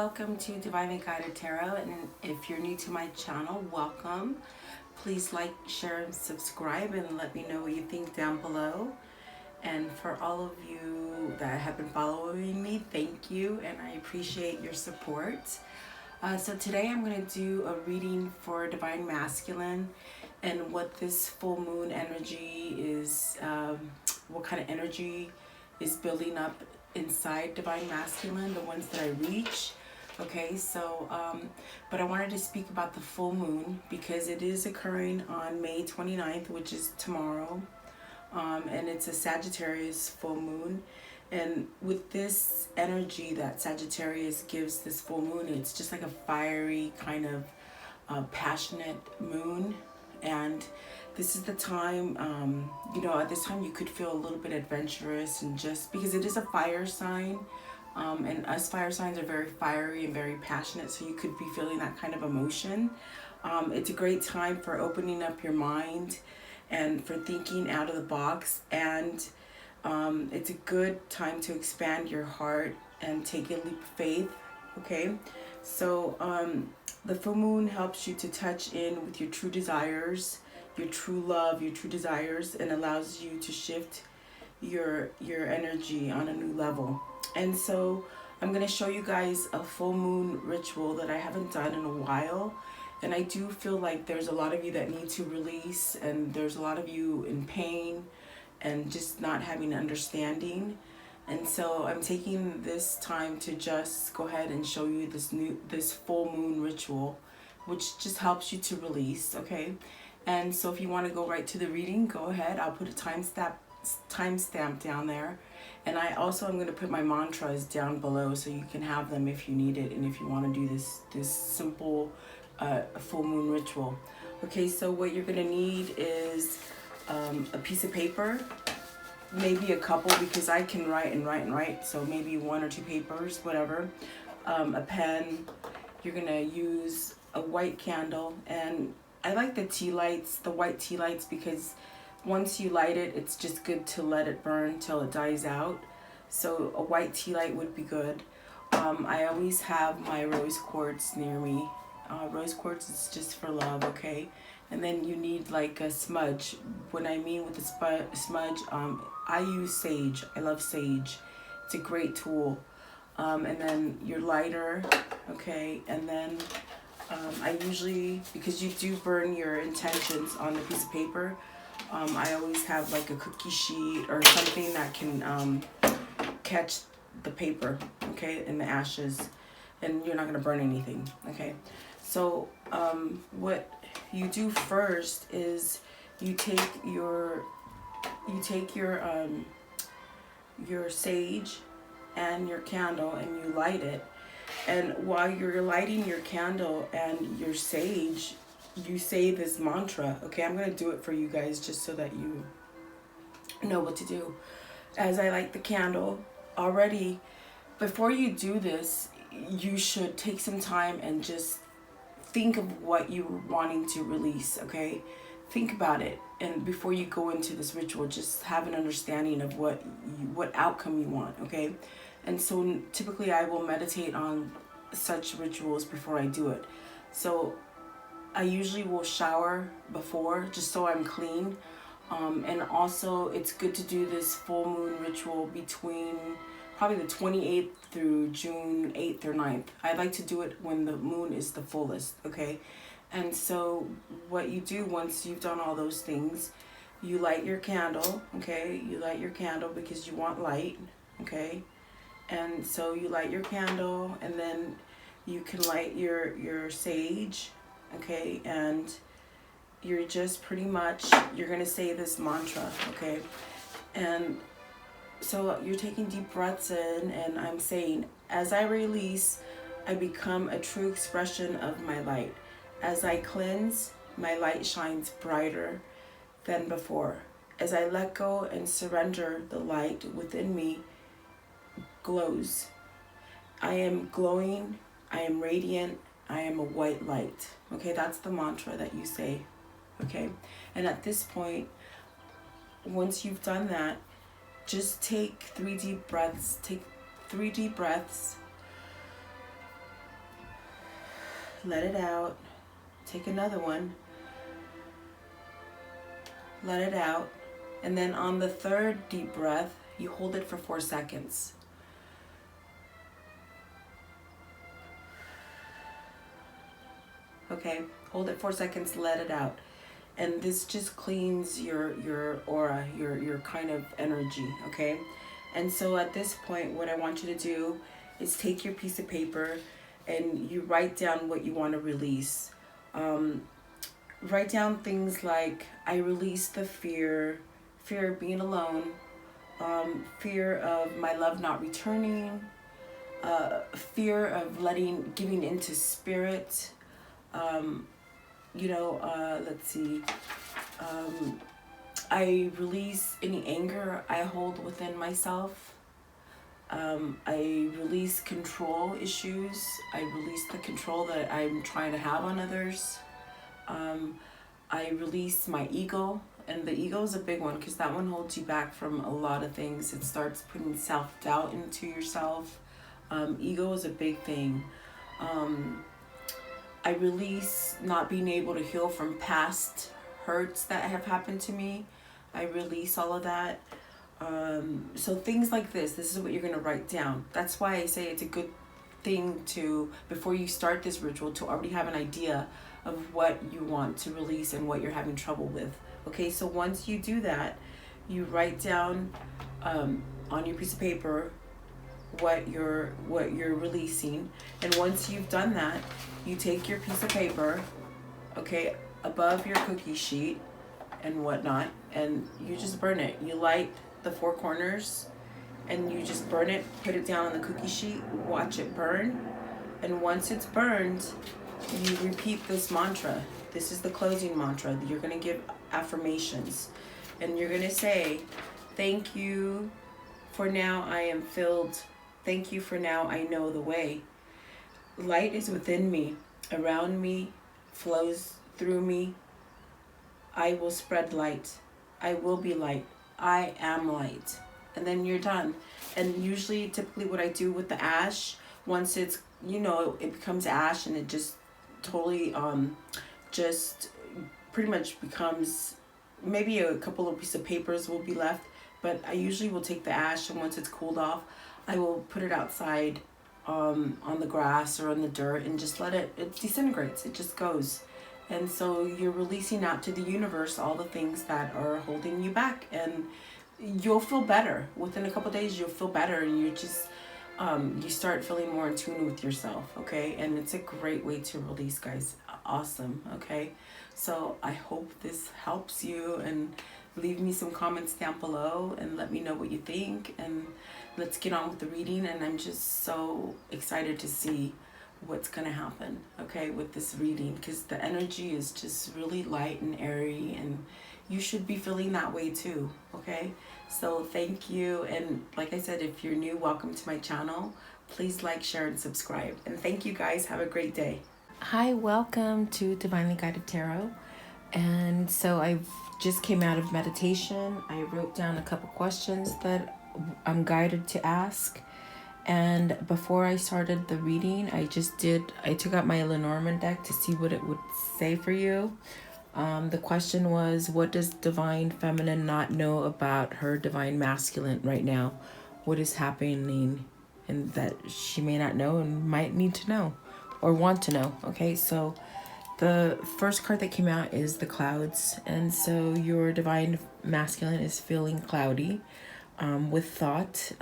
welcome to Divinely Guided Tarot, and if you're new to my channel, welcome. Please like, share, and subscribe, and let me know what you think down below. And for all of you that have been following me, thank you, and I appreciate your support. So today I'm going to do a reading for Divine Masculine and what this full moon energy is, what kind of energy is building up inside Divine Masculine, the ones that I reach. Okay, so but I wanted to speak about the full moon because it is occurring on May 29th, which is tomorrow, and it's a Sagittarius full moon. And with this energy that Sagittarius gives this full moon, it's just like a fiery kind of passionate moon. And this is the time, at this time you could feel a little bit adventurous, and just because it is a fire sign, and us fire signs are very fiery and very passionate, so you could be feeling that kind of emotion. It's a great time for opening up your mind and for thinking out of the box, and it's a good time to expand your heart and take a leap of faith. Okay, so the full moon helps you to touch in with your true desires, your true love, your true desires, and allows you to shift your energy on a new level. And so I'm going to show you guys a full moon ritual that I haven't done in a while, and I do feel like there's a lot of you that need to release, and there's a lot of you in pain and just not having understanding. And so I'm taking this time to just go ahead and show you this full moon ritual, which just helps you to release. Okay, and so if you want to go right to the reading, go ahead. I'll put a timestamp down there, and I also am going to put my mantras down below so you can have them if you need it, and if you want to do this simple full moon ritual. Okay, so what you're going to need is a piece of paper, maybe a couple, because I can write and write and write, so maybe 1 or 2 papers, whatever. A pen. You're gonna use a white candle, and I like the white tea lights, because once you light it, it's just good to let it burn till it dies out. So a white tea light would be good. I always have my rose quartz near me. Rose quartz is just for love, okay? And then you need like a smudge. When I mean with the smudge, I use sage. I love sage. It's a great tool. And then your lighter, okay? And then I usually, because you do burn your intentions on the piece of paper, I always have like a cookie sheet or something that can catch the paper, okay, and the ashes, and you're not gonna burn anything, okay? So what you do first is you take your sage and your candle, and you light it. And while you're lighting your candle and your sage, you say this mantra. Okay, I'm gonna do it for you guys just so that you know what to do. As I light the candle, already before you do this, you should take some time and just think of what you're wanting to release. Okay, think about it, and before you go into this ritual, just have an understanding of what outcome you want. Okay, and so typically I will meditate on such rituals before I do it. So I usually will shower before, just so I'm clean. And also it's good to do this full moon ritual between probably the 28th through June 8th or 9th. I like to do it when the moon is the fullest, okay? And so what you do once you've done all those things, you light your candle, okay? You light your candle because you want light, okay? And so you light your candle, and then you can light your sage, okay? And you're just pretty much, you're gonna say this mantra, okay? And so you're taking deep breaths in, and I'm saying, as I release, I become a true expression of my light. As I cleanse, my light shines brighter than before. As I let go and surrender, the light within me glows. I am glowing, I am radiant, I am a white light. Okay, that's the mantra that you say. Okay, and at this point, once you've done that, just take 3 deep breaths. Take 3 deep breaths let it out. Take another one, let it out. And then on the third deep breath, you hold it for 4 seconds. Okay, hold it 4 seconds, let it out. And this just cleans your aura, your kind of energy, okay? And so at this point, what I want you to do is take your piece of paper and you write down what you want to release. Write down things like, I release the fear of being alone, fear of my love not returning, fear of giving into spirit, let's see, I release any anger I hold within myself. I release control issues. I release the control that I'm trying to have on others. I release my ego, and the ego is a big one because that one holds you back from a lot of things. It starts putting self-doubt into yourself. Ego is a big thing. I release not being able to heal from past hurts that have happened to me. I release all of that. So things like this is what you're going to write down. That's why I say it's a good thing to, before you start this ritual, to already have an idea of what you want to release and what you're having trouble with. Okay, so once you do that, you write down on your piece of paper what you're releasing. And once you've done that, you take your piece of paper, okay, above your cookie sheet and whatnot, and you just burn it. You light the 4 corners and you just burn it, put it down on the cookie sheet, watch it burn. And once it's burned, you repeat this mantra. This is the closing mantra. You're going to give affirmations, and you're going to say, thank you for now I am filled. Thank you for now I know the way. Light is within me, around me, flows through me. I will spread light. I will be light. I am light. And then you're done. And usually, typically what I do with the ash, once it's, it becomes ash and it just totally just pretty much becomes, maybe a couple of pieces of papers will be left, but I usually will take the ash, and once it's cooled off, I will put it outside on the grass or on the dirt and just let it disintegrates. It just goes. And so you're releasing out to the universe all the things that are holding you back, and you'll feel better. Within a couple of days, you'll feel better, and you just you start feeling more in tune with yourself, okay? And it's a great way to release, guys. Awesome, okay? So I hope this helps you, and leave me some comments down below and let me know what you think, and let's get on with the reading. And I'm just so excited to see what's gonna happen, okay, with this reading, because the energy is just really light and airy, and you should be feeling that way too, okay? So thank you, and like I said, if you're new, welcome to my channel. Please like, share, and subscribe, and thank you guys. Have a great day. Hi, welcome to Divinely Guided Tarot. And so I just came out of meditation. I wrote down a couple questions that I'm guided to ask. And before I started the reading, I took out my Lenormand deck to see what it would say for you. The question was, what does Divine Feminine not know about her Divine Masculine right now? What is happening and that she may not know and might need to know or want to know? Okay, so the first card that came out is the clouds. And so your Divine Masculine is feeling cloudy with thought,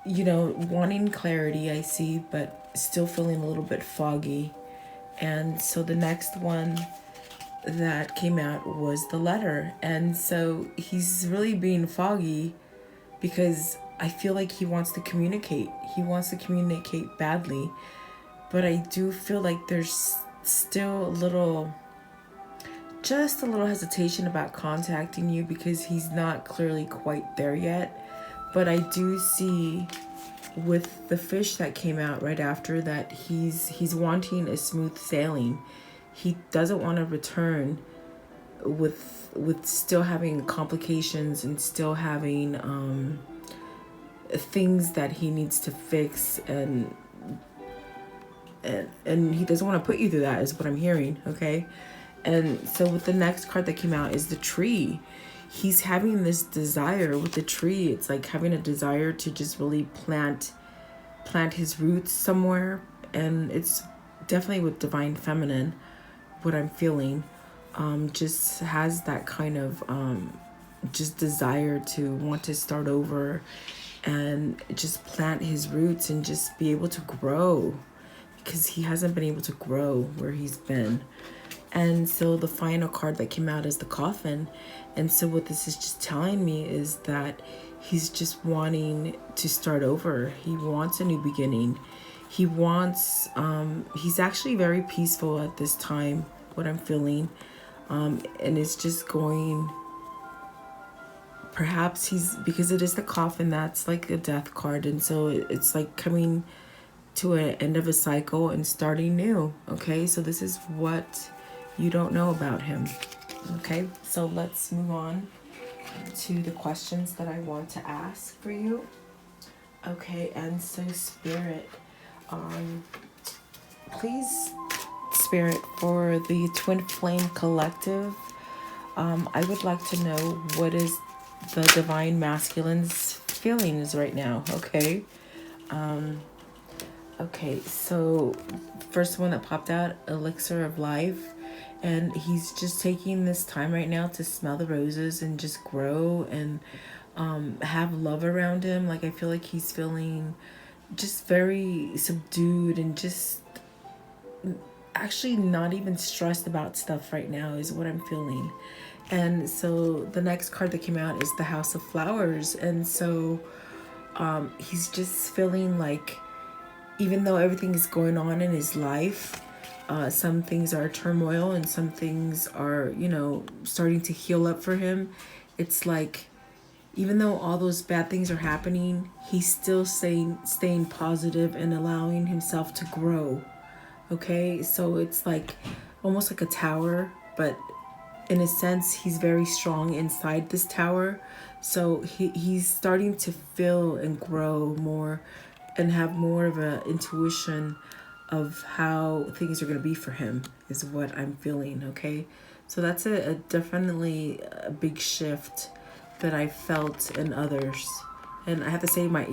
wanting clarity, I see, but still feeling a little bit foggy. And so the next one that came out was the letter. And so he's really being foggy because I feel like he wants to communicate. He wants to communicate badly. But I do feel like there's still just a little hesitation about contacting you because he's not clearly quite there yet. But I do see with the fish that came out right after that he's wanting a smooth sailing. He doesn't want to return with still having complications and still having things that he needs to fix and and he doesn't want to put you through that, is what I'm hearing. Okay. And so with the next card that came out is the tree. He's having this desire with the tree. It's like having a desire to just really plant his roots somewhere. And it's definitely with divine feminine, what I'm feeling. Just has that kind of just desire to want to start over and just plant his roots and just be able to grow, because he hasn't been able to grow where he's been. And so the final card that came out is the coffin. And so what this is just telling me is that he's just wanting to start over. He wants a new beginning. He wants, he's actually very peaceful at this time, what I'm feeling. And it's just going, perhaps he's, because it is the coffin, that's like a death card. And so it's like coming to an end of a cycle and starting new. Okay, so this is what you don't know about him. Okay, so let's move on to the questions that I want to ask for you. Okay, and so Spirit, please, Spirit, for the Twin Flame Collective, I would like to know what is the Divine Masculine's feelings right now. Okay. Okay, so first one that popped out, Elixir of Life. And he's just taking this time right now to smell the roses and just grow and have love around him. Like, I feel like he's feeling just very subdued and just actually not even stressed about stuff right now is what I'm feeling. And so the next card that came out is the House of Flowers. And so he's just feeling like, even though everything is going on in his life, some things are turmoil and some things are, you know, starting to heal up for him. It's like, even though all those bad things are happening, he's still staying positive and allowing himself to grow. Okay, so it's like almost like a tower, but in a sense, he's very strong inside this tower. So he's starting to feel and grow more and have more of an intuition of how things are going to be for him, is what I'm feeling. Okay, so that's a definitely a big shift that I felt in others. And I have to say, my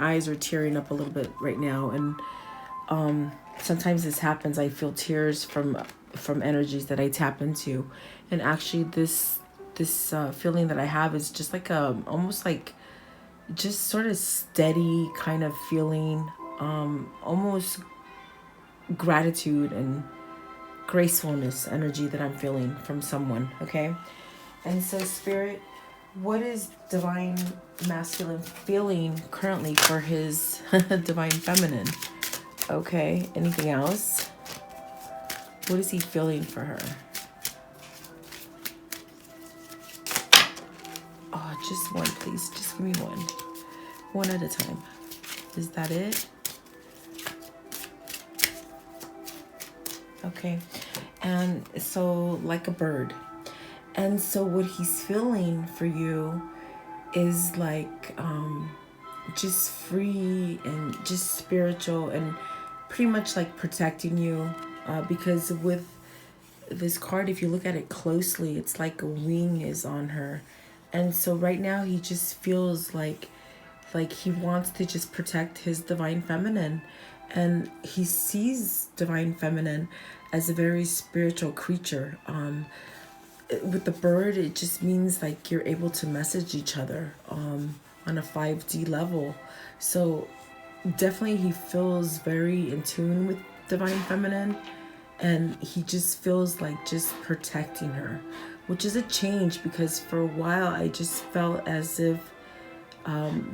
eyes are tearing up a little bit right now. And sometimes this happens. I feel tears from energies that I tap into. And actually this feeling that I have is just like almost like just sort of steady kind of feeling, almost gratitude and gracefulness energy that I'm feeling from someone. Okay, and so Spirit, what is Divine Masculine feeling currently for his Divine Feminine? Okay, anything else? What is he feeling for her? Oh, just one, please. Just give me one. One at a time. Is that it? Okay. And so, like a bird. And so what he's feeling for you is like just free and just spiritual and pretty much like protecting you. Because with this card, if you look at it closely, it's like a wing is on her. And so right now he just feels like he wants to just protect his Divine Feminine. And he sees Divine Feminine as a very spiritual creature. With the bird, it just means like you're able to message each other on a 5D level. So definitely he feels very in tune with Divine Feminine. And he just feels like just protecting her, which is a change, because for a while I just felt as if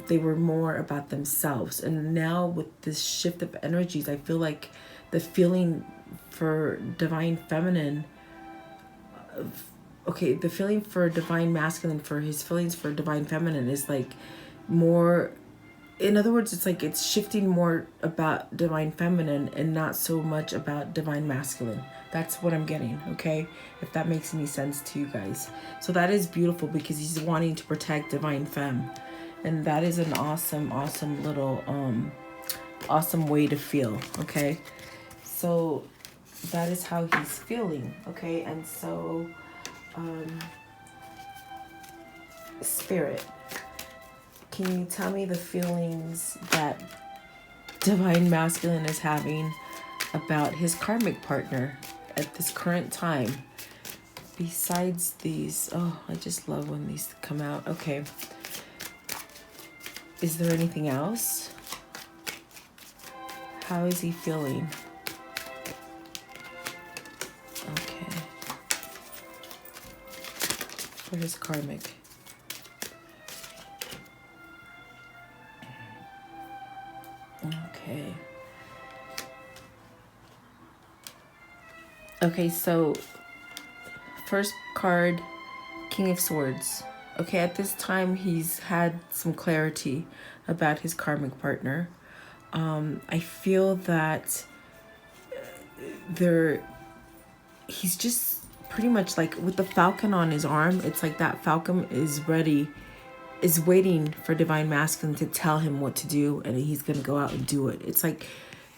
they were more about themselves. And now with this shift of energies, I feel like the feeling for Divine Feminine, the feeling for Divine Masculine, for his feelings for Divine Feminine is like more, in other words, it's like it's shifting more about Divine Feminine and not so much about Divine Masculine. That's what I'm getting, okay? If that makes any sense to you guys. So that is beautiful, because he's wanting to protect Divine Femme. And that is an awesome, awesome little, awesome way to feel, okay? So that is how he's feeling. Okay, and so Spirit, can you tell me the feelings that Divine Masculine is having about his karmic partner at this current time? Besides these, oh, I just love when these come out. Okay. Is there anything else? How is he feeling? Okay. For his karmic. Okay. Okay, so first card, King of Swords. Okay, at this time he's had some clarity about his karmic partner. I feel that he's just pretty much like with the falcon on his arm, it's like that falcon is waiting for Divine Masculine to tell him what to do, and he's going to go out and do it. It's like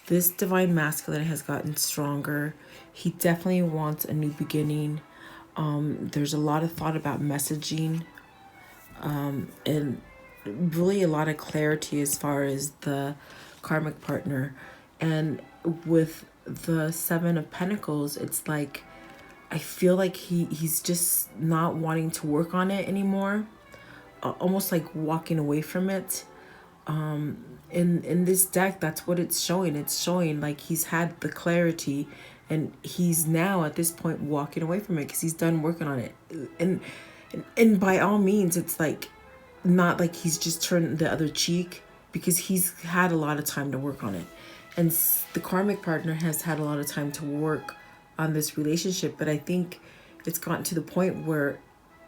this Divine Masculine has gotten stronger. He definitely wants a new beginning. There's a lot of thought about messaging, and really a lot of clarity as far as the karmic partner. And with the Seven of Pentacles, it's like I feel like he's just not wanting to work on it anymore. Almost like walking away from it. In this deck, that's what it's showing. It's showing like he's had the clarity, and he's now at this point walking away from it because he's done working on it. And by all means, it's like not like he's just turned the other cheek, because he's had a lot of time to work on it, and the karmic partner has had a lot of time to work on this relationship. But I think it's gotten to the point where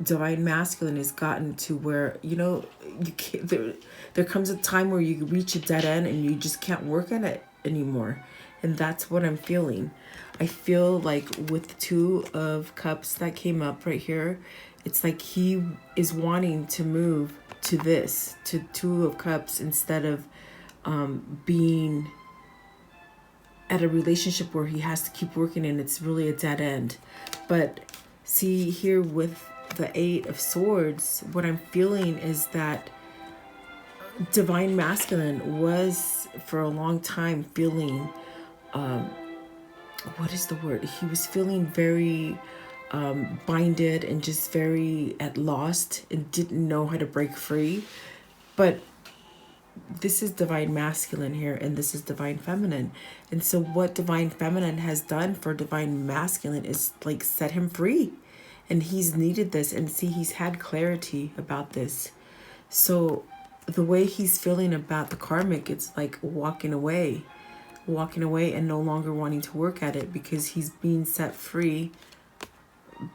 Divine Masculine has gotten to where, you know, you can't, there comes a time where you reach a dead end and you just can't work on it anymore. And that's what I'm feeling. I feel like with the Two of Cups that came up right here, it's like he is wanting to move to this, to Two of Cups, instead of being at a relationship where he has to keep working and it's really a dead end. But see here with the Eight of Swords, what I'm feeling is that Divine Masculine was for a long time feeling, what is the word? He was feeling very binded and just very at lost and didn't know how to break free. But this is Divine Masculine here, and this is Divine Feminine. And so what Divine Feminine has done for Divine Masculine is like set him free. And he's needed this, and see, he's had clarity about this. So the way he's feeling about the karmic, it's like walking away and no longer wanting to work at it, because he's being set free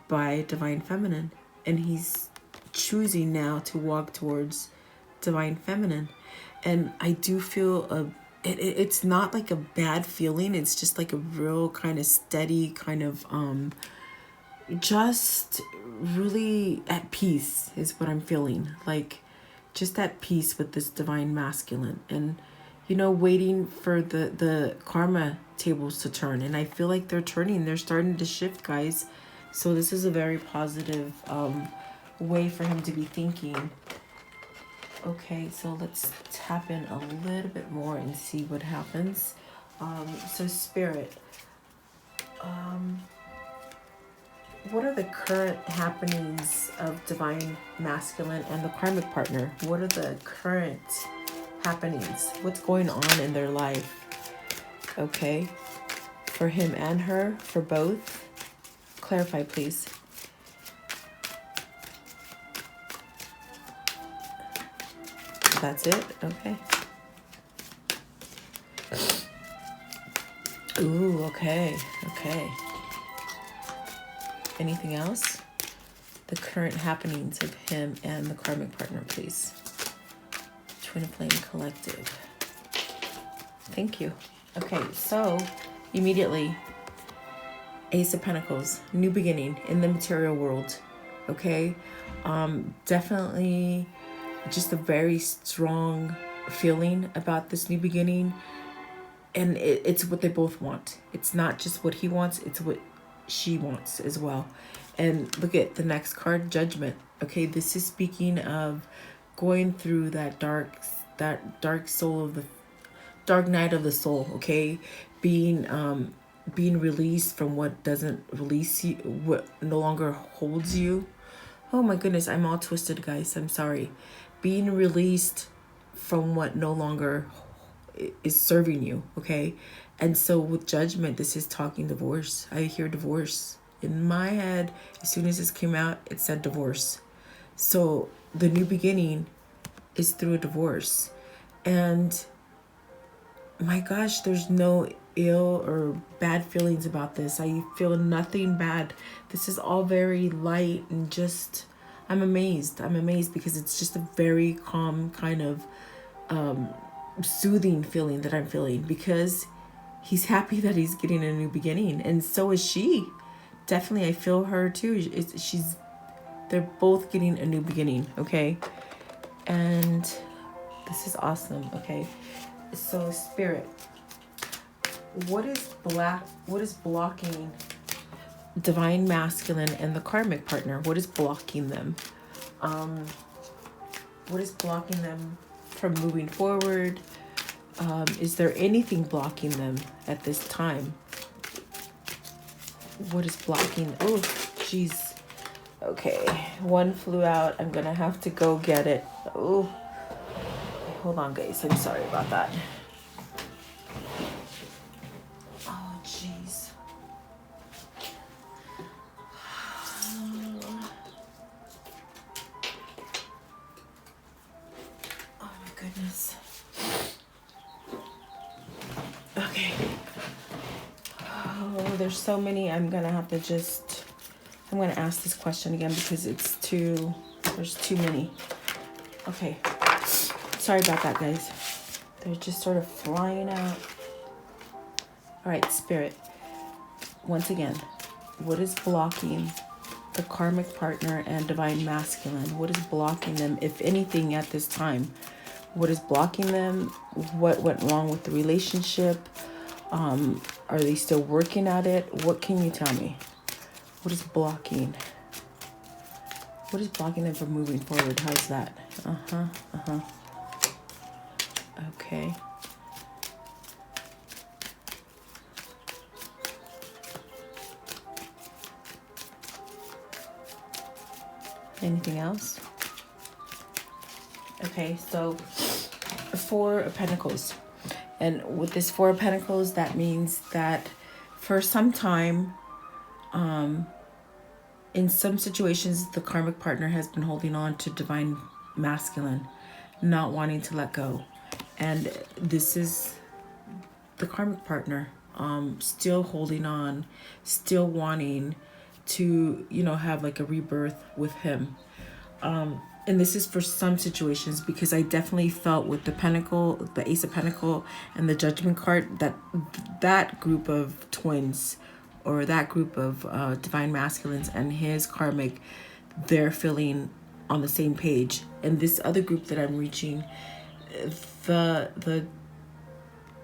by Divine Feminine, and he's choosing now to walk towards Divine Feminine. And I do feel it's not like a bad feeling. It's just like a real kind of steady kind of just really at peace is what I'm feeling. Like just at peace with this Divine Masculine, and you know, waiting for the karma tables to turn. And I feel like they're turning, they're starting to shift, guys. So this is a very positive way for him to be thinking. Okay, so let's tap in a little bit more and see what happens. So Spirit, what are the current happenings of Divine Masculine and the karmic partner? What are the current happenings? What's going on in their life? Okay, for him and her, for both. Clarify, please. That's it? Okay. Ooh, okay, okay. Anything else? The current happenings of him and the karmic partner, please. Twin Flame Collective. Thank you. Okay, so immediately, Ace of Pentacles, new beginning in the material world. Okay, definitely just a very strong feeling about this new beginning. And it's what they both want. It's not just what he wants, it's what she wants as well. And look at the next card, Judgment. Okay, this is speaking of going through that dark soul of the dark night of the soul. Okay, being released from what doesn't release you, what no longer holds you. Oh my goodness, I'm all twisted, guys. I'm sorry. Being released from what no longer is serving you, okay? And so with Judgment, this is talking divorce. I hear divorce. In my head, as soon as this came out, it said divorce. So the new beginning is through a divorce. And my gosh, there's no ill or bad feelings about this. I feel nothing bad. This is all very light and just, I'm amazed. I'm amazed because it's just a very calm kind of soothing feeling that I'm feeling, because he's happy that he's getting a new beginning, and so is she. Definitely, I feel her too. They're both getting a new beginning, okay? And this is awesome, okay? So Spirit, what is blocking Divine Masculine and the Karmic partner? What is blocking them? What is blocking them from moving forward? Is there anything blocking them at this time? What is blocking? Oh, jeez. Okay, one flew out. I'm gonna have to go get it. Oh, hold on, guys. I'm sorry about that. Oh, jeez. Oh my goodness. Okay. Oh, there's so many. I'm gonna ask this question again because there's too many. Okay. Sorry about that, guys. They're just sort of flying out. All right, Spirit. Once again, what is blocking the Karmic partner and Divine Masculine? What is blocking them, if anything, at this time? What is blocking them? What went wrong with the relationship? Are they still working at it? What can you tell me? What is blocking? What is blocking them from moving forward? How's that? Okay. Anything else? Okay, so Four of Pentacles. And with this Four of Pentacles, that means that for some time, in some situations, the Karmic partner has been holding on to Divine Masculine, not wanting to let go. And this is the Karmic partner, still holding on, still wanting to, have like a rebirth with him. And this is for some situations, because I definitely felt with the Pentacle, the Ace of Pentacle, and the Judgment card, that group of twins, or that group of Divine Masculines and his Karmic, they're feeling on the same page. And this other group that I'm reaching, the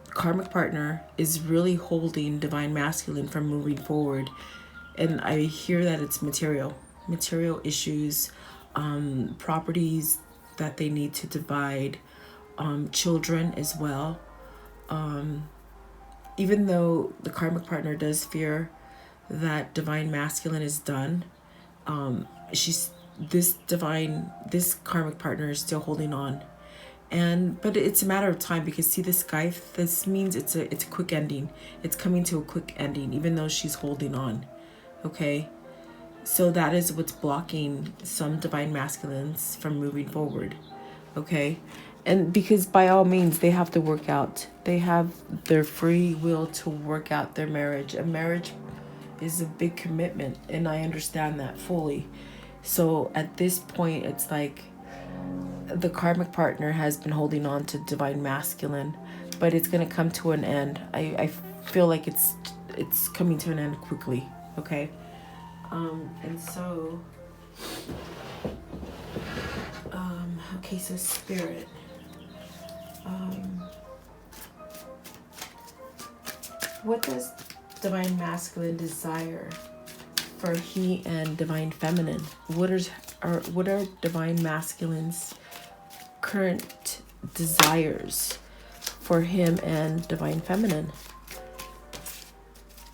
Karmic partner is really holding Divine Masculine from moving forward. And I hear that it's material issues, properties that they need to divide, children as well. Even though the Karmic partner does fear that Divine Masculine is done, this Karmic partner is still holding on. But it's a matter of time, because see this guy, this means it's a quick ending. It's coming to a quick ending, even though she's holding on. Okay, so that is what's blocking some Divine Masculines from moving forward. Okay, and because by all means they have to work out, they have their free will to work out their marriage. A marriage is a big commitment, and I understand that fully. So at this point, it's like the Karmic partner has been holding on to Divine Masculine, but it's going to come to an end. I feel like it's coming to an end quickly. Okay. And so, okay, so Spirit, What does divine masculine desire for he and divine feminine? What are divine masculine's current desires for him and divine feminine?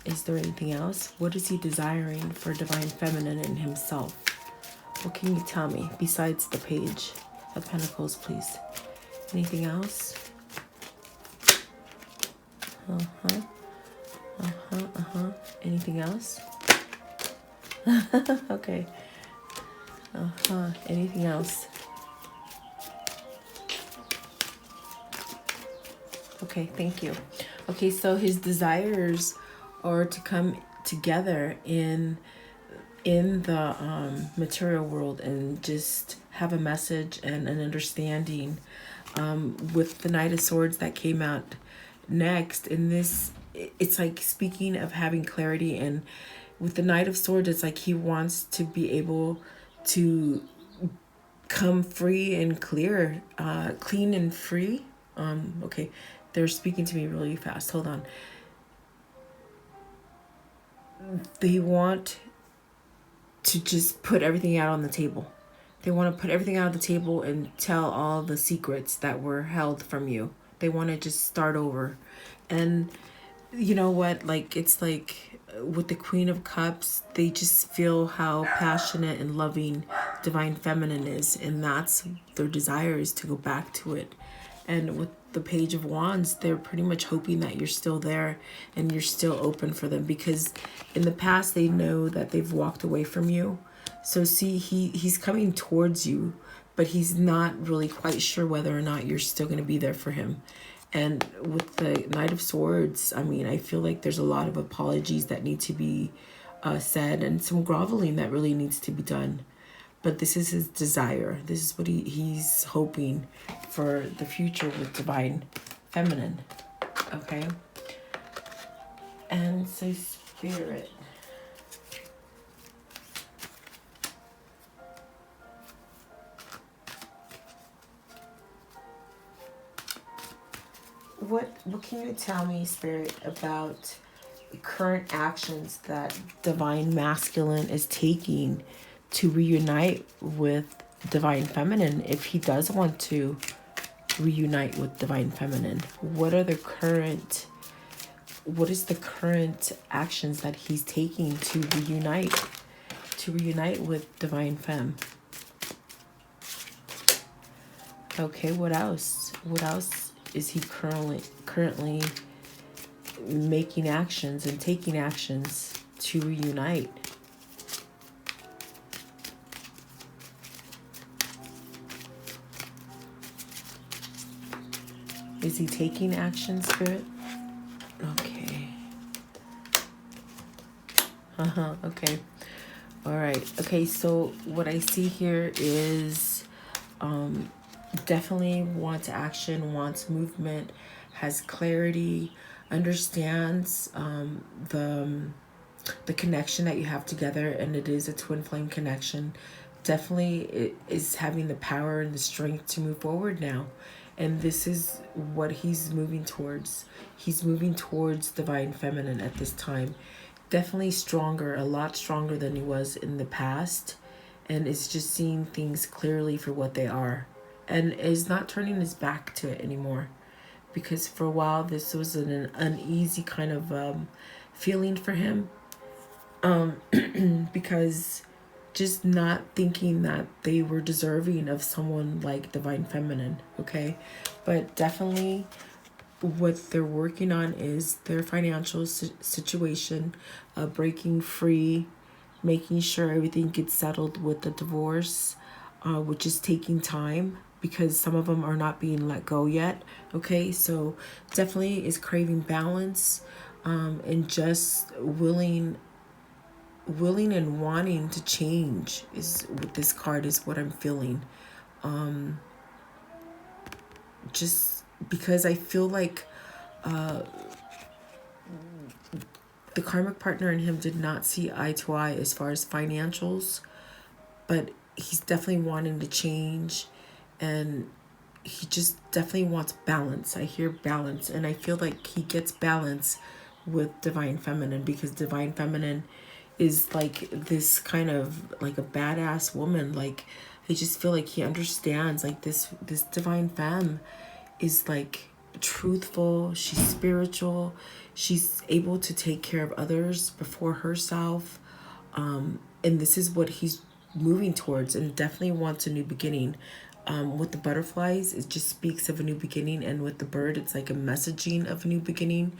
Is there anything else? What is he desiring for divine feminine in himself? What can you tell me besides the Page of Pentacles, please? Anything else? Anything else? Okay. Anything else? Okay, thank you. Okay, so his desires are to come together in the material world and just have a message and an understanding. With the Knight of Swords that came out next in this, it's like speaking of having clarity, and with the Knight of Swords, it's like he wants to be able to come free and clear, clean and free. Okay, they're speaking to me really fast. Hold on. They want to just put everything out on the table. They want to put everything out on the table and tell all the secrets that were held from you. They want to just start over. And you know what? Like, it's like with the Queen of Cups, they just feel how passionate and loving divine feminine is. And that's their desire, is to go back to it. And with the Page of Wands, they're pretty much hoping that you're still there and you're still open for them, because in the past they know that they've walked away from you. So see, he's coming towards you, but he's not really quite sure whether or not you're still going to be there for him. And with the Knight of Swords, I mean, I feel like there's a lot of apologies that need to be said, and some groveling that really needs to be done. But this is his desire. This is what he's hoping for the future with divine feminine. Okay. And so Spirit. What can you tell me, Spirit, about the current actions that divine masculine is taking to reunite with divine feminine, if he does want to reunite with divine feminine? What is the current actions that he's taking to reunite with divine femme? Okay, what else is he currently making actions and taking actions to reunite? Is he taking action, Spirit? Okay. Okay. All right. Okay, so what I see here is definitely wants action, wants movement, has clarity, understands the connection that you have together, and it is a twin flame connection. Definitely it is having the power and the strength to move forward now. And this is what he's moving towards. He's moving towards divine feminine at this time. Definitely stronger, a lot stronger than he was in the past. And is just seeing things clearly for what they are. And is not turning his back to it anymore. Because for a while, this was an uneasy kind of feeling for him. Because just not thinking that they were deserving of someone like divine feminine, okay? But definitely what they're working on is their financial situation, breaking free, making sure everything gets settled with the divorce, which is taking time because some of them are not being let go yet, okay? So definitely is craving balance, and just willing and wanting to change is with this card, is what I'm feeling. Just because I feel like the karmic partner and him did not see eye to eye as far as financials, but he's definitely wanting to change, and he just definitely wants balance. I hear balance, and I feel like he gets balance with Divine Feminine, because Divine Feminine is like this kind of like a badass woman. Like, I just feel like he understands, like this Divine Femme is like truthful, she's spiritual, she's able to take care of others before herself. And this is what he's moving towards, and definitely wants a new beginning. With the butterflies, it just speaks of a new beginning, and with the bird, it's like a messaging of a new beginning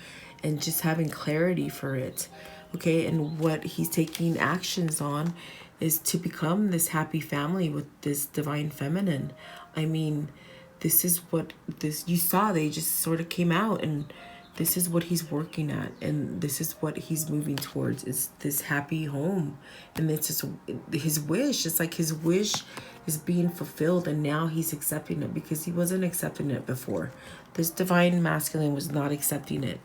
and just having clarity for it. Okay, and what he's taking actions on is to become this happy family with this Divine Feminine. I mean, this is what you saw, they just sort of came out, and this is what he's working at, and this is what he's moving towards, is this happy home. And it's just his wish. It's like his wish is being fulfilled, and now he's accepting it, because he wasn't accepting it before. This Divine Masculine was not accepting it.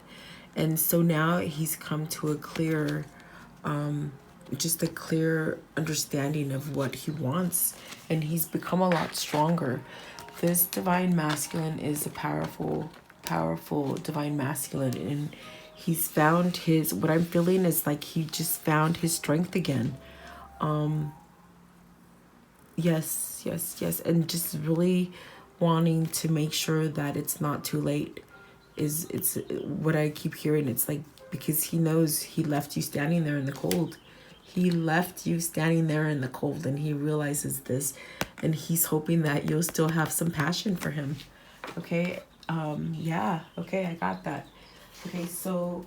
And so now he's come to a clear, just a clear understanding of what he wants, and he's become a lot stronger. This Divine Masculine is a powerful Divine Masculine, and he's found his, what I'm feeling is like he just found his strength again. Yes, and just really wanting to make sure that it's not too late. It's what I keep hearing. It's like, because he knows he left you standing there in the cold. He left you standing there in the cold, and he realizes this, and he's hoping that you'll still have some passion for him. Okay. Yeah. Okay. I got that. Okay. So,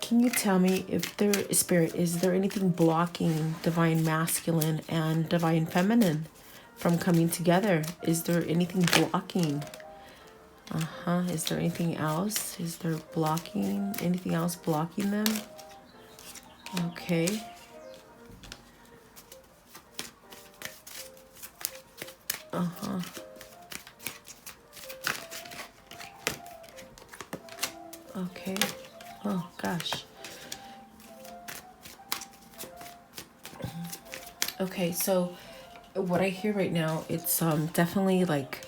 can you tell me, if there, Spirit, is there anything blocking Divine Masculine and Divine Feminine from coming together? Is there anything blocking? Is there anything else? Is there blocking, anything else blocking them? Okay. Okay. Oh gosh. Okay, so what I hear right now, it's definitely like,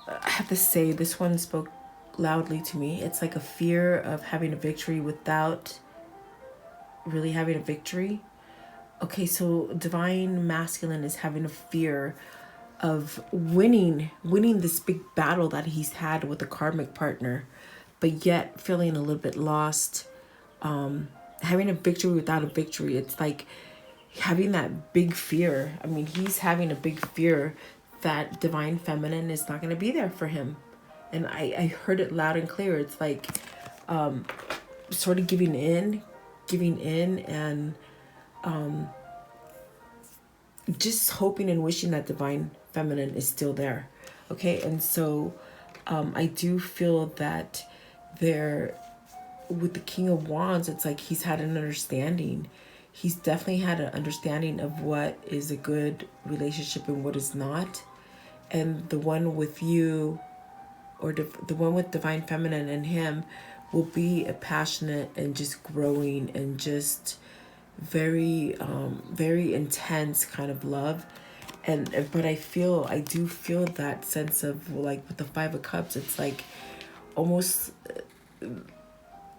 I have to say, this one spoke loudly to me. It's like a fear of having a victory without really having a victory. Okay, so Divine Masculine is having a fear of winning this big battle that he's had with a karmic partner, but yet feeling a little bit lost, having a victory without a victory. It's like having that big fear. I mean, he's having a big fear that Divine Feminine is not going to be there for him. And I heard it loud and clear. It's like sort of giving in and just hoping and wishing that Divine Feminine is still there. Okay, and so I do feel that there, with the King of Wands, it's like he's had an understanding. He's definitely had an understanding of what is a good relationship and what is not. And the one with you, or the one with Divine Feminine and him, will be a passionate and just growing and just very very intense kind of love. But I do feel that sense of, like, with the Five of Cups, it's like almost,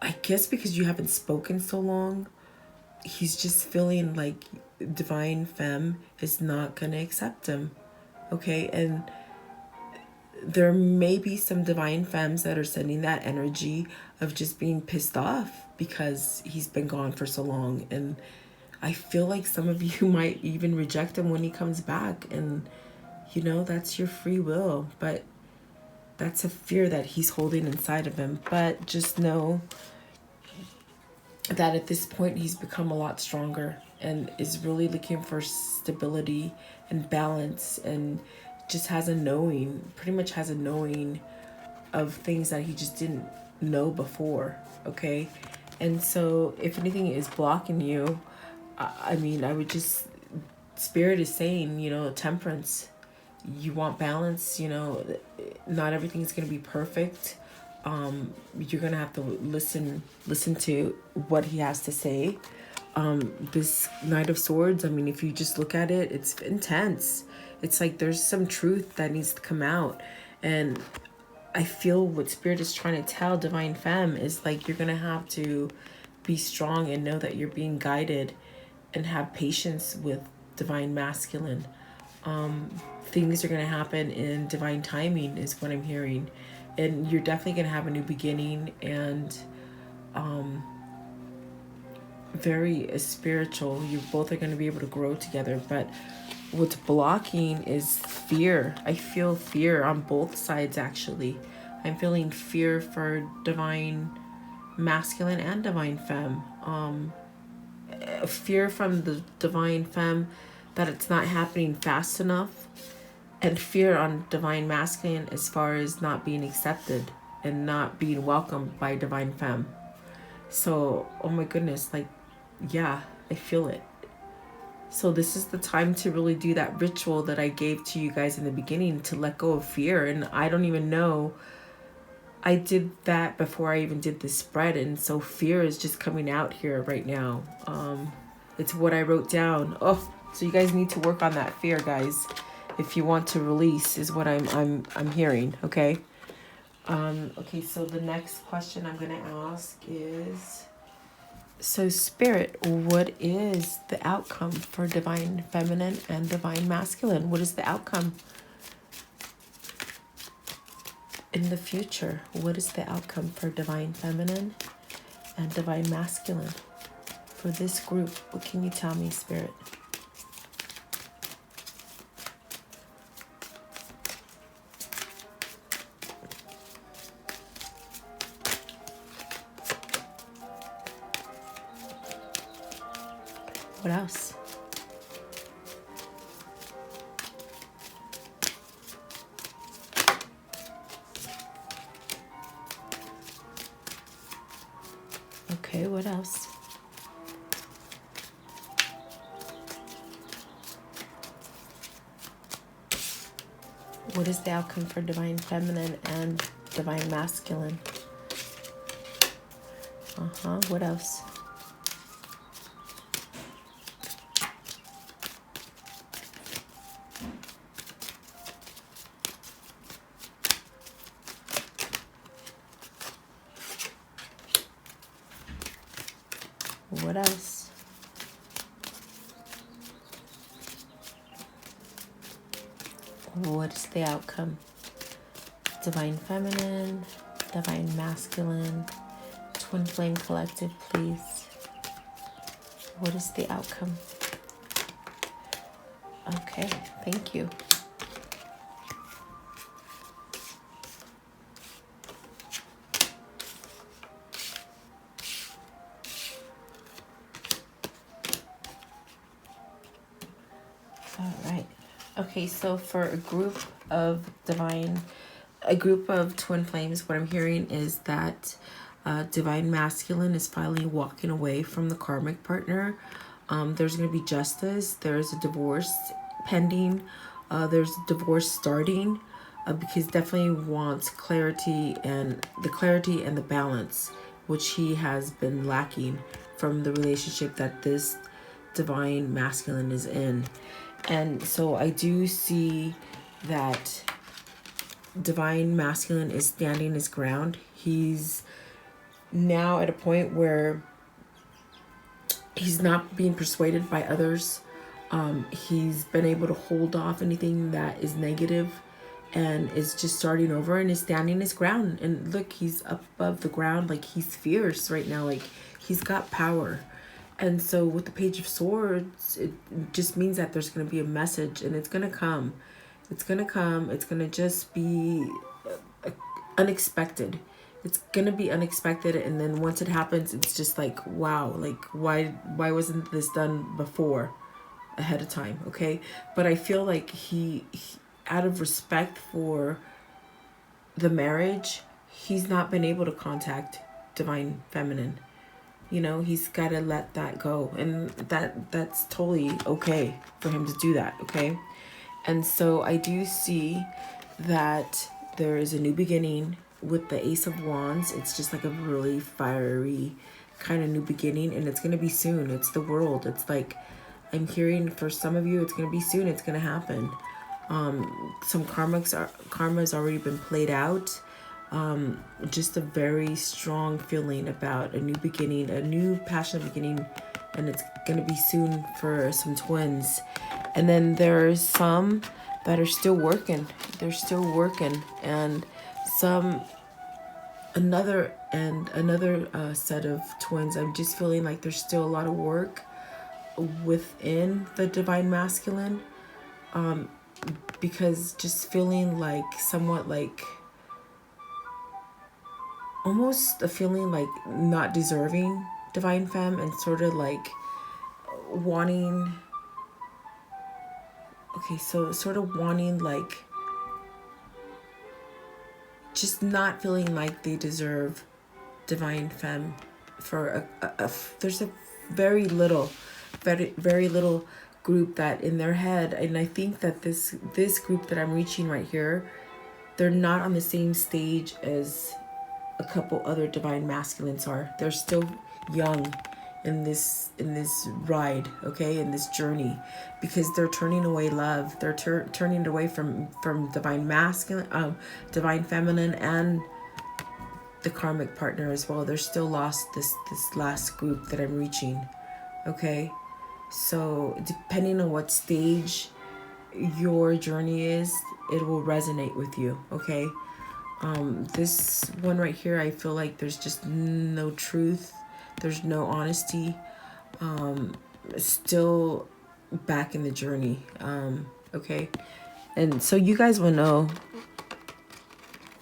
I guess because you haven't spoken so long, he's just feeling like Divine Femme is not gonna accept him. Okay, and there may be some Divine Femmes that are sending that energy of just being pissed off because he's been gone for so long. And I feel like some of you might even reject him when he comes back. And, you know, that's your free will. But that's a fear that he's holding inside of him. But just know that at this point, he's become a lot stronger and is really looking for stability and balance, and just has a knowing, pretty much has a knowing of things that he just didn't know before. Okay. And so if anything is blocking you, I mean, I would just, Spirit is saying, you know, temperance. You want balance, you know, not everything's going to be perfect. You're going to have to listen to what he has to say. This Knight of Swords, I mean, if you just look at it, it's intense. It's like there's some truth that needs to come out. And I feel what Spirit is trying to tell Divine Femme is like, you're going to have to be strong and know that you're being guided and have patience with Divine Masculine. Things are going to happen in divine timing is what I'm hearing. And you're definitely going to have a new beginning, and very spiritual. You both are going to be able to grow together. But what's blocking is fear. I feel fear on both sides, actually. I'm feeling fear for Divine Masculine and Divine Femme. Fear from the Divine Femme that it's not happening fast enough, and fear on Divine Masculine as far as not being accepted and not being welcomed by Divine Femme. So, oh my goodness, like, yeah, I feel it. So this is the time to really do that ritual that I gave to you guys in the beginning, to let go of fear. And I don't even know, I did that before I even did this spread, and so fear is just coming out here right now. It's what I wrote down. Oh, so you guys need to work on that fear, guys, if you want to release, is what I'm hearing. Okay. Okay. So the next question I'm gonna ask is, so Spirit, what is the outcome for Divine Feminine and Divine Masculine? What is the outcome in the future? What is the outcome for Divine Feminine and Divine Masculine for this group? What can you tell me, Spirit? What else? Okay, what else? What is the outcome for Divine Feminine and Divine Masculine? What else? What else? What is the outcome? Divine Feminine, Divine Masculine, Twin Flame Collective, please. What is the outcome? Okay, thank you. All right. Okay, so for a group of twin flames, what I'm hearing is that Divine Masculine is finally walking away from the karmic partner. There's going to be justice. There's a divorce pending. There's a divorce starting, because definitely wants clarity and the balance, which he has been lacking from the relationship that this Divine Masculine is in. And so I do see that Divine Masculine is standing his ground. He's now at a point where he's not being persuaded by others. He's been able to hold off anything that is negative, and is just starting over and is standing his ground. And look, he's up above the ground, like he's fierce right now, like he's got power. And so with the Page of Swords, it just means that there's going to be a message, and it's going to come. It's going to come. It's going to just be unexpected. It's going to be unexpected. And then once it happens, it's just like, wow, like why wasn't this done before, ahead of time? Okay. But I feel like he out of respect for the marriage, he's not been able to contact Divine Feminine. You know, he's got to let that go, and that's totally okay for him to do that, okay? And so I do see that there is a new beginning with the Ace of Wands. It's just like a really fiery kind of new beginning, and it's going to be soon. It's the world. It's like, I'm hearing for some of you, it's going to be soon. It's going to happen. Some karma's already been played out. Just a very strong feeling about a new beginning, a new passionate beginning, and it's gonna be soon for some twins. And then there's some that are still working. They're still working, and another set of twins. I'm just feeling like there's still a lot of work within the divine masculine, because just feeling like somewhat like almost a feeling like not deserving divine femme, and sort of like wanting, okay, so sort of wanting like just not feeling like they deserve divine femme for there's a very little group that in their head, and I think that this group that I'm reaching right here, they're not on the same stage as a couple other divine masculines are. They're still young in this ride, okay, in this journey, because they're turning away love. They're turning away from divine masculine, divine feminine, and the karmic partner as well. They're still lost, this last group that I'm reaching, okay? So depending on what stage your journey is, it will resonate with you, okay? This one right here, I feel like there's just no truth. There's no honesty. Still back in the journey, okay? And so you guys will know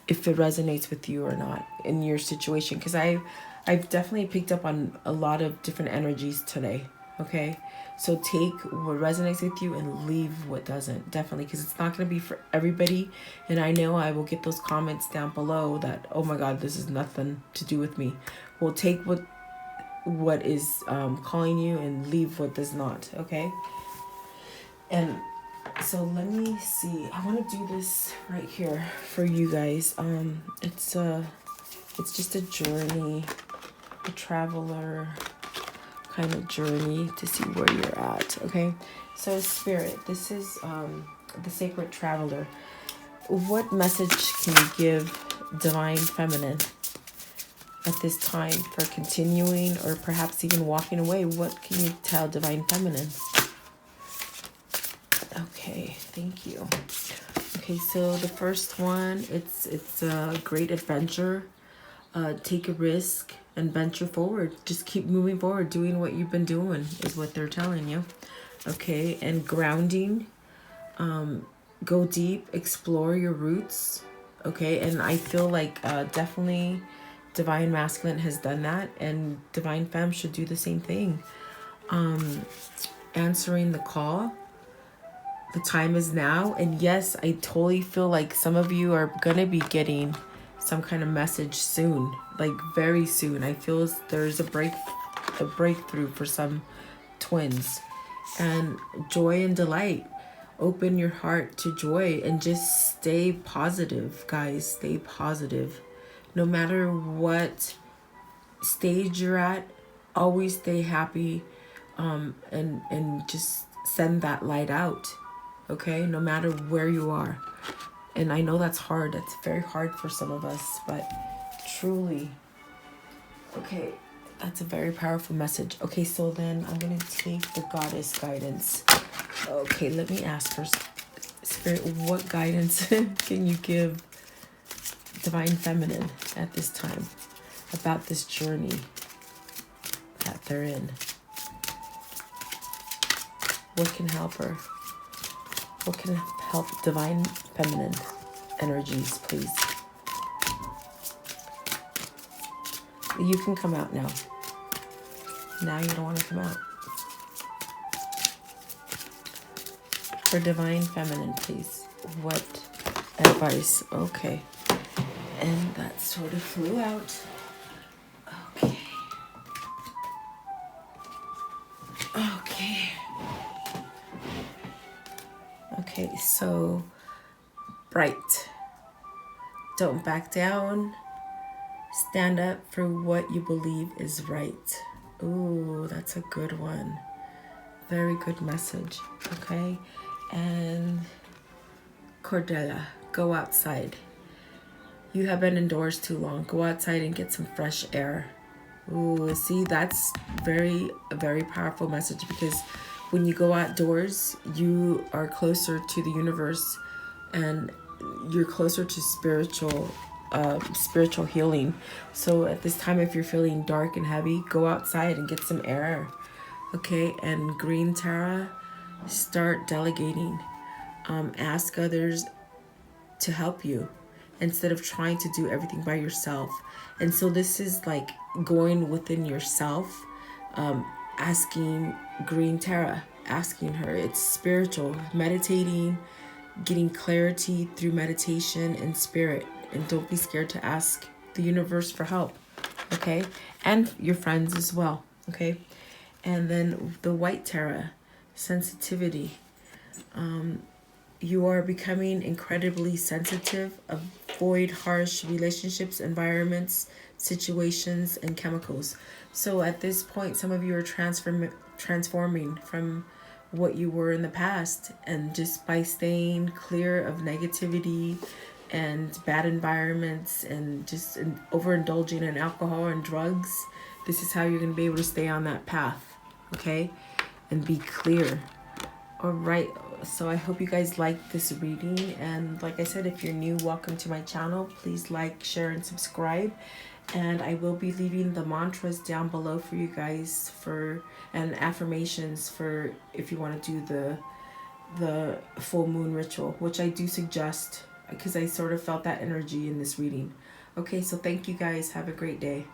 if it resonates with you or not in your situation, because I've definitely picked up on a lot of different energies today, okay? So take what resonates with you and leave what doesn't, definitely, because it's not going to be for everybody. And I know I will get those comments down below that, oh my God, this is nothing to do with me. Well, take what is calling you and leave what does not, okay? And so let me see. I want to do this right here for you guys. It's just a journey, a traveler kind of journey to see where you're at, okay? So Spirit, this is the Sacred Traveler. What message can you give Divine Feminine at this time for continuing or perhaps even walking away? What can you tell Divine Feminine? Okay, thank you. Okay, so the first one, it's a great adventure. Take a risk and venture forward. Just keep moving forward, doing what you've been doing is what they're telling you. Okay, and grounding. Go deep, explore your roots. Okay, and I feel like definitely Divine Masculine has done that, and Divine Femme should do the same thing. Answering the call. The time is now. And yes, I totally feel like some of you are gonna be getting some kind of message soon, like very soon. I feel there's a breakthrough for some twins. And joy and delight. Open your heart to joy and just stay positive, guys. Stay positive. No matter what stage you're at, always stay happy, and just send that light out. Okay, no matter where you are. And I know that's hard. That's very hard for some of us, but truly, okay, that's a very powerful message. Okay, so then I'm going to take the Goddess guidance. Okay, let me ask first, Spirit, what guidance can you give Divine Feminine at this time about this journey that they're in? What can help her? What can help Divine Feminine energies, please? You can come out now. Now you don't want to come out. For Divine Feminine, please. What advice? Okay. And that sort of flew out. Okay. Okay. Okay, so bright. Don't back down. Stand up for what you believe is right. Ooh, that's a good one. Very good message. Okay, and Cordella, go outside. You have been indoors too long. Go outside and get some fresh air. Ooh, see, that's a very powerful message, because when you go outdoors, you are closer to the universe, and you're closer to spiritual healing. So at this time, if you're feeling dark and heavy, go outside and get some air. Okay, and Green Tara, start delegating. Ask others to help you instead of trying to do everything by yourself. And so this is like going within yourself, asking Green Tara, asking her. It's spiritual, meditating, getting clarity through meditation and spirit. And don't be scared to ask the universe for help, okay? And your friends as well, okay? And then the White Tara, sensitivity. You are becoming incredibly sensitive. Avoid harsh relationships, environments, situations, and chemicals. So at this point, some of you are transforming from what you were in the past, and just by staying clear of negativity and bad environments and just overindulging in alcohol and drugs, this is how you're going to be able to stay on that path, okay, and be clear. All right, so I hope you guys like this reading, and like I said, if you're new, welcome to my channel. Please like, share, and subscribe. And I will be leaving the mantras down below for you guys, and affirmations for if you want to do the full moon ritual, which I do suggest, because I sort of felt that energy in this reading. Okay, so thank you guys. Have a great day.